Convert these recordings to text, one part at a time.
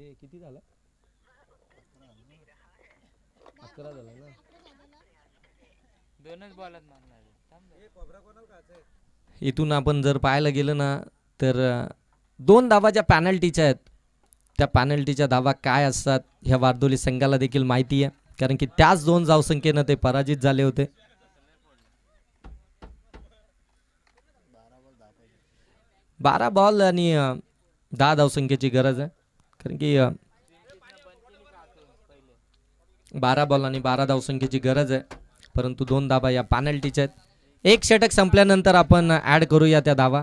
हे किती झालं? 11 झालं ना. दोनच बॉलात मारणार. इथून आपण जर पाहायला गेलं ना तर 2 धावा ज्या पॅनल्टीच्या आहेत त्या पॅनल्टीच्या धावा काय असतात ह्या वारदोली संघाला देखील माहिती आहे, कारण की त्याच 2 धावसंख्येनं ते पराजित झाले होते. 12 बॉल आणि 10 धावसंख्येची गरज आहे, कारण की 12 बॉल आणि 12 धावसंख्येची गरज आहे, परंतु 2 धावा या पॅनल्टीच्या आहेत. एक षटक संपल्यानंतर आपण ॲड करूया त्या धावा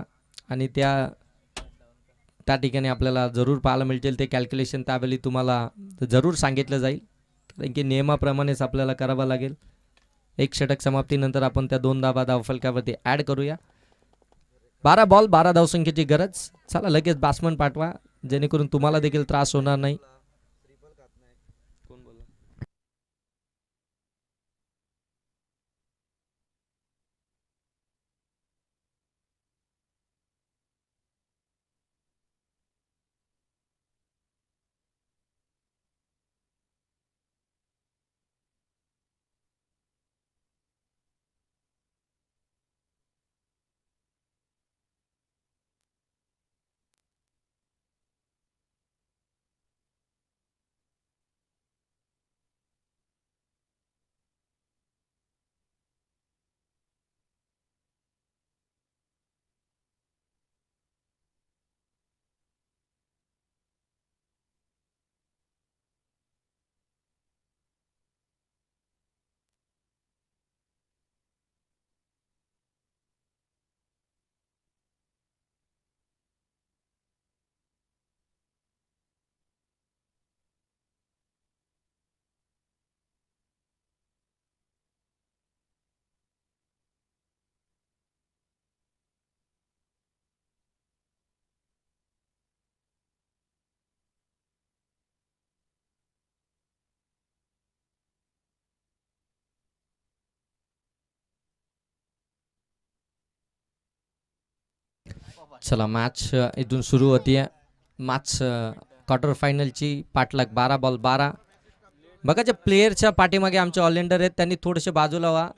आणि त्या ठिकाणी आपल्याला जरूर पाहायला मिळतील. ते कॅल्क्युलेशन त्यावेळी तुम्हाला जरूर सांगितलं जाईल, कारण की नियमाप्रमाणेच आपल्याला करावं लागेल. एक षटक समाप्तीनंतर आपण त्या 2 धावा धावफलकावरती ॲड करूया. 12 बॉल 12 धावसंख्येची गरज. चला लगेच बॅट्समन पाठवा, जेणेकरून तुम्हाला देखील त्रास होणार नाही. चला मॅच इथून सुरू होतीये. मॅच क्वार्टर फायनलची पाठलाग 12 बॉल 12. बघा ज्या प्लेयरच्या पाठीमागे आमचे ऑलराऊंडर आहेत त्यांनी थोडेसे बाजूला व्हा.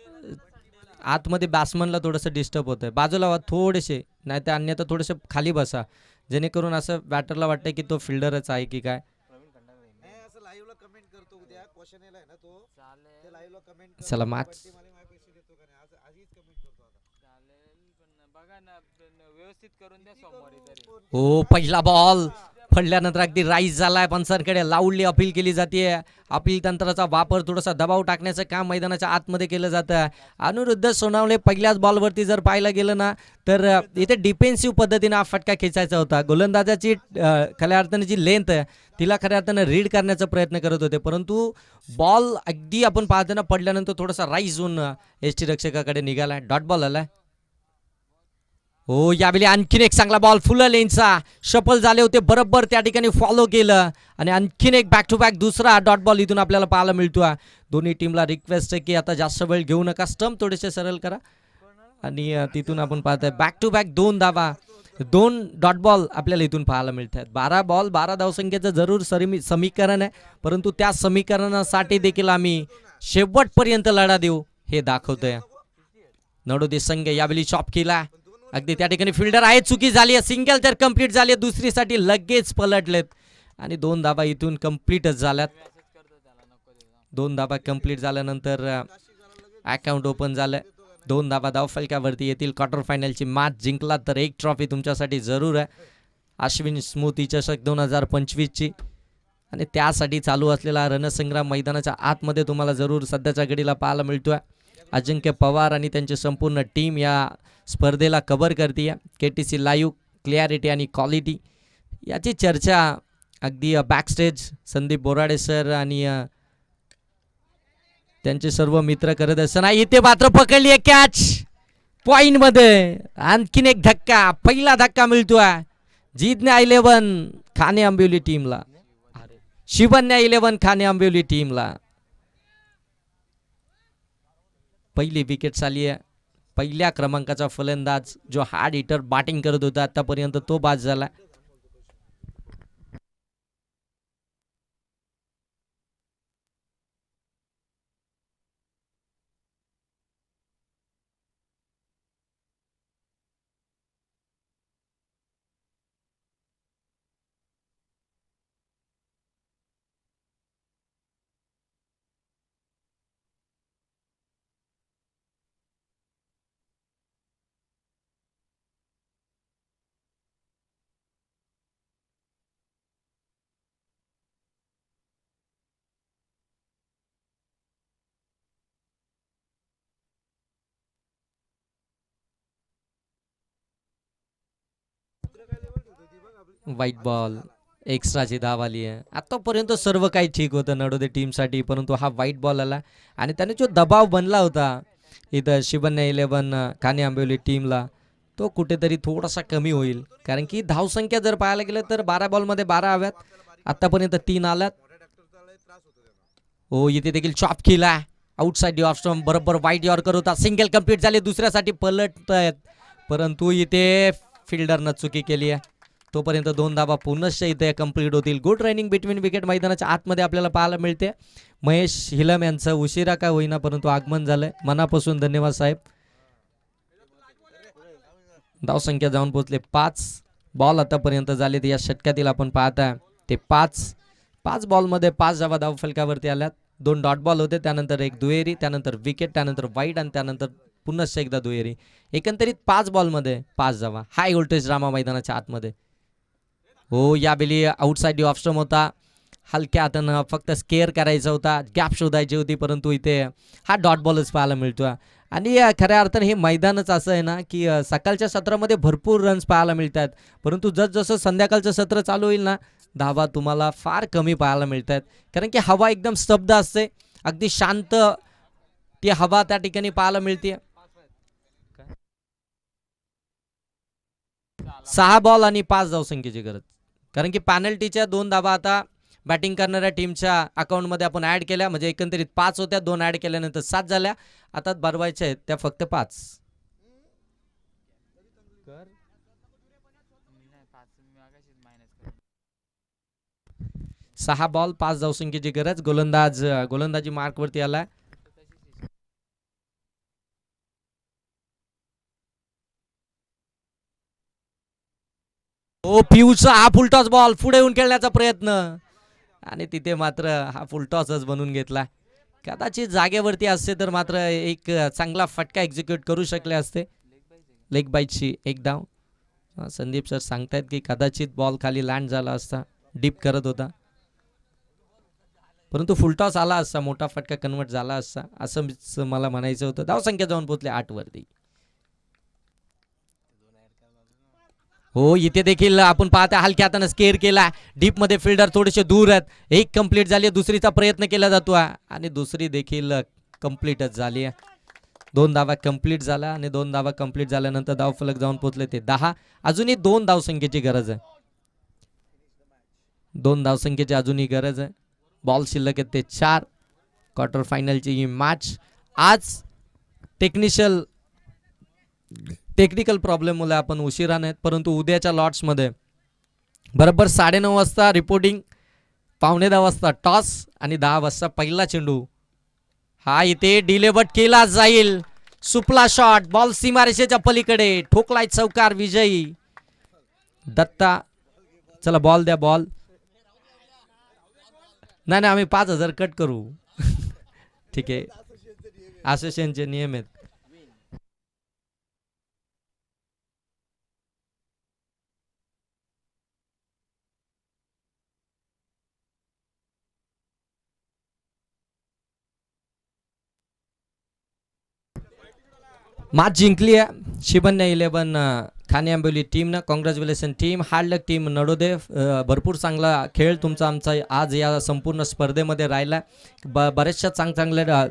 आतमध्ये बॅट्समनला थोडंसं डिस्टर्ब होतं आहे. बाजूला व्हा थोडेसे, नाही तर अन्यथा थोडेसे खाली बसा, जेणेकरून असं बॅटरला वाटतं की तो फिल्डरच आहे की काय. चला मॅच व्यवस्थित करून द्या सोमवारी तरी. हो, पहिला बॉल पडल्यानंतर अगदी राईस झालाय. पंचांकडे लाऊडली अपील केली जाते. अपील तंत्राचा वापर, थोडासा दबाव टाकण्याचं काम मैदानाच्या आतमध्ये केलं जातं. अनिरुद्ध सोनावणे पहिल्याच बॉलवरती जर पाहायला गेलं ना तर इथे डिफेन्सिव्ह पद्धतीने हा फटका खेचायचा होता. गोलंदाजाची खऱ्या अर्थाने जी लेंथ आहे तिला खऱ्या अर्थाने रीड करण्याचा प्रयत्न करत होते, परंतु बॉल अगदी आपण पाहताना पडल्यानंतर थोडासा राईस होऊन एसटी रक्षकाकडे निघालाय. डॉट बॉल आलाय. हो, यावेळी आणखीन एक चांगला बॉल फुल लेनचा शफल झाले होते, बरोबर त्या ठिकाणी फॉलो केलं आणि आणखीन एक बॅक टू बॅक दुसरा डॉट बॉल इथून आपल्याला पाहायला मिळतोय. दोन्ही टीमला रिक्वेस्ट आहे की आता जास्त वेळ घेऊ नका, स्टंप थोडेसे सरळ करा. आणि तिथून आपण पाहतोय बॅक टू बॅक 2 धावा, 2 डॉट बॉल आपल्याला इथून पाहायला मिळत आहेत. 12 बॉल 12 धावसंख्येचं जरूर समीकरण आहे, परंतु त्या समीकरणासाठी देखील आम्ही शेवटपर्यंत लढा देऊ हे दाखवतोय. नडोदे संघ यावेळी चॉप केला. अगदी त्या ठिकाणी फिल्डर आहे, चुकी झाली आहे. सिंगल तर कंप्लीट झाली आहे, दुसरीसाठी लगेच पलटलेत आणि 2 धाबा इथून कंप्लीटच झाल्यात. 2 धाबा कंप्लीट झाल्यानंतर अकाउंट ओपन झालंय. 2 धाबा धावफलकावरती येतील. क्वार्टर फायनलची मॅच जिंकला तर एक ट्रॉफी तुमच्यासाठी जरूर आहे, अश्विन स्मृती चषक 2025ची. आणि त्यासाठी चालू असलेला रणसंग्राम मैदानाच्या आतमध्ये तुम्हाला जरूर सध्याच्या घडीला पाहायला मिळतोय. अजिंक्य पवार आणि त्यांची संपूर्ण टीम या स्पर्धेला कव्हर करते. KTC लाईव्ह क्लिअरिटी आणि क्वालिटी याची चर्चा अगदी बॅकस्टेज संदीप बोराडे सर आणि त्यांचे सर्व मित्र करत असताना इथे मात्र पकडली आहे कॅच पॉइंट मध्ये. आणखीन एक धक्का, पहिला धक्का मिळतोय जीतण्या 11 खाने आंबिवली टीमला, शिवन्या 11 खाने आंबिवली टीमला. पहिली विकेट आली आहे. पहिल्या क्रमांकाचा फलंदाज जो हार्ड हिटर बॅटिंग करत होता आतापर्यंत तो बाद झाला. व्हाईट बॉल एक्स्ट्राची धाव आली आहे. आतापर्यंत सर्व काही ठीक होतं नडोदे टीमसाठी, परंतु हा व्हाईट बॉल आला आणि त्याने जो दबाव बनला होता इथं शिवन्या 11 खाने आंबिवली टीमला, तो कुठेतरी थोडासा कमी होईल. कारण की धावसंख्या जर पाहायला गेलं तर 12 बॉलमध्ये 12 हव्यात, आतापर्यंत 3 आल्यात. हो, इथे देखील चॉप केला आउटसाइड ऑफ स्टंप, बरोबर वाईट यॉर्कर होता. सिंगल कंप्लीट झाले, दुसऱ्यासाठी पलट आहेत, परंतु इथे फिल्डरनं चुकी केली आहे. तोपर्यंत 2 धावा पुनश्च इथे कंप्लीट होतील. गुड रनिंग बिटवीन विकेट मैदानाच्या आतमध्ये आपल्याला पाहायला मिळते. महेश हिलम यांचं उशिरा का होईना परंतु आगमन झालंय, मनापासून धन्यवाद साहेब. धावसंख्या जाऊन पोहोचले 5. बॉल आतापर्यंत झालेत या षटकातील आपण पाहता ते 5 बॉलमध्ये 5 धावा धावफलकावरती आल्यात. 2 डॉट बॉल होते, त्यानंतर एक दुहेरी, त्यानंतर विकेट, त्यानंतर वाईड आणि त्यानंतर पुन्हा एकदा दुहेरी. एकंदरीत 5 बॉलमध्ये 5 धावा. हाय व्होल्टेज ड्रामा मैदानाच्या आतमध्ये. हो, यावेळी आउटसाइड ऑफ स्टंप होता, हलक्या हातानं फक्त स्केअर करायचा होता, गॅप शोधायची होती, परंतु इथे हा डॉट बॉलच पाहायला मिळतो. आणि खऱ्या अर्थाने हे मैदानच असं आहे ना की सकाळच्या सत्रामध्ये भरपूर रन्स पाहायला मिळतात, परंतु जसं संध्याकाळचं सत्र चालू होईल ना, धावा तुम्हाला फार कमी पाहायला मिळतात. कारण की हवा एकदम स्तब्ध असते, अगदी शांत ती हवा त्या ठिकाणी पाहायला मिळते. 6 बॉल आणि 5 धावसंख्येची गरज, कारण की पॅनल्टीच्या 2 धावा आता बॅटिंग करणाऱ्या टीमच्या अकाउंटमध्ये आपण ऍड केल्या, म्हणजे एकंदरीत 5 होत्या, 2 ऍड केल्यानंतर 7 झाल्या. आता बरवायच्या आहेत त्या फक्त 5. नाही, 5 मी आगाशीच मायनस कर. 6 बॉल 5 धावसंख्येची गरज. गोलंदाजी मार्कवरती आला. ओ पियूचा हा फुलटॉस बॉल पुढे येऊन खेळण्याचा प्रयत्न, आणि तिथे मात्र हा फुलटॉसच बनवून घेतला. कदाचित जागेवरती असते तर मात्र एक चांगला फटका एक्झिक्यूट करू शकले असते. लेग बाईटची एक धाव. संदीप सर सांगतायत की कदाचित बॉल खाली लँड झाला असता, डीप करत होता, परंतु फुलटॉस आला असता, मोठा फटका कन्वर्ट झाला असता, असं मला म्हणायचं होतं. धावसंख्या जाऊन पोहोचले 8 वरती. हो, इथे देखील आपण पाहता हलक्या हाताने स्केअर केला, डीप मध्ये फिल्डर थोडेसे दूर आहेत. एक कंप्लीट झाली, दुसरीचा प्रयत्न केला जातो आणि दुसरी देखील कंप्लीटच झाली. 2 धावा कंप्लीट झाला आणि 2 धावा कंप्लीट झाल्यानंतर धावफलक जाऊन पोहोचले ते 10. अजूनही 2 धावसंख्येची गरज आहे, 2 धावसंख्येची अजूनही गरज आहे. बॉल शिल्लक आहेत ते 4. क्वार्टर फायनलची ही मॅच आज टेक्निकल प्रॉब्लेममुळे आपण उशिरा नाहीत, परंतु उद्याच्या लॉट्समध्ये बरोबर 9:30 वाजता रिपोर्टिंग, 9:15 वाजता टॉस आणि 10 वाजता पहिला चेंडू. हा इथे डिलेवर्ड केला जाईल, सुपला शॉट, बॉल सीमारेषेच्या पलीकडे, ठोकलाय चौकार, विजयी दत्ता. चला बॉल द्या, बॉल. नाही आम्ही 5,000 कट करू. ठीक आहे, असोसिएशनचे नियम आहेत. मॅच जिंकली आहे शिवन्या 11 खाने आंबिवली टीमनं. Congratulation team. हार्ड लक टीम नडोदे. भरपूर चांगला खेळ तुमचा आमचा आज या संपूर्ण स्पर्धेमध्ये राहिला. बऱ्याचशा चांगल्या